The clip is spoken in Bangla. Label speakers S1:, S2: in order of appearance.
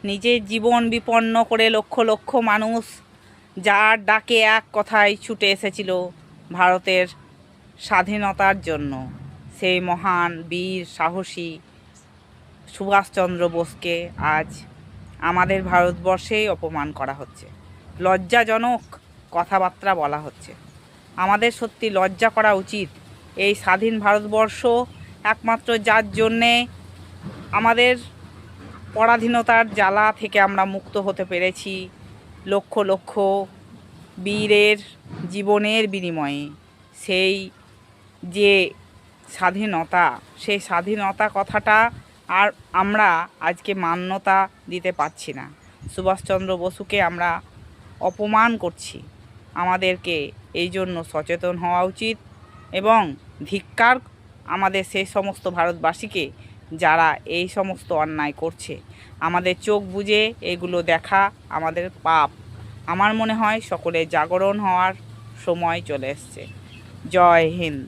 S1: নিজের জীবন বিপন্ন করে লক্ষ লক্ষ মানুষ যার ডাকে এক কথায় ছুটে এসেছিল ভারতের স্বাধীনতার জন্য, সেই মহান বীর সাহসী সুভাষচন্দ্র বোসকে আজ আমাদের ভারতবর্ষেই অপমান করা হচ্ছে, লজ্জাজনক কথাবার্তা বলা হচ্ছে। আমাদের সত্যি লজ্জা করা উচিত। এই স্বাধীন ভারতবর্ষ একমাত্র যার জন্যে আমাদের পরাধীনতার জ্বালা থেকে আমরা মুক্ত হতে পেরেছি, লক্ষ লক্ষ বীরের জীবনের বিনিময়ে। সেই যে স্বাধীনতা, সেই স্বাধীনতা কথাটা আর আমরা আজকে মান্যতা দিতে পারছি না। সুভাষচন্দ্র বসুকে আমরা অপমান করছি। আমাদেরকে এই জন্য সচেতন হওয়া উচিত এবং ধিক্কার আমাদের সেই সমস্ত ভারতবাসীকে যারা এই সমস্ত অন্যায় করছে। আমাদের চোখ বুজে এগুলো দেখা আমাদের পাপ। আমার মনে হয় সকলে জাগরণ হওয়ার সময় চলে এসছে। জয় হিন্দ।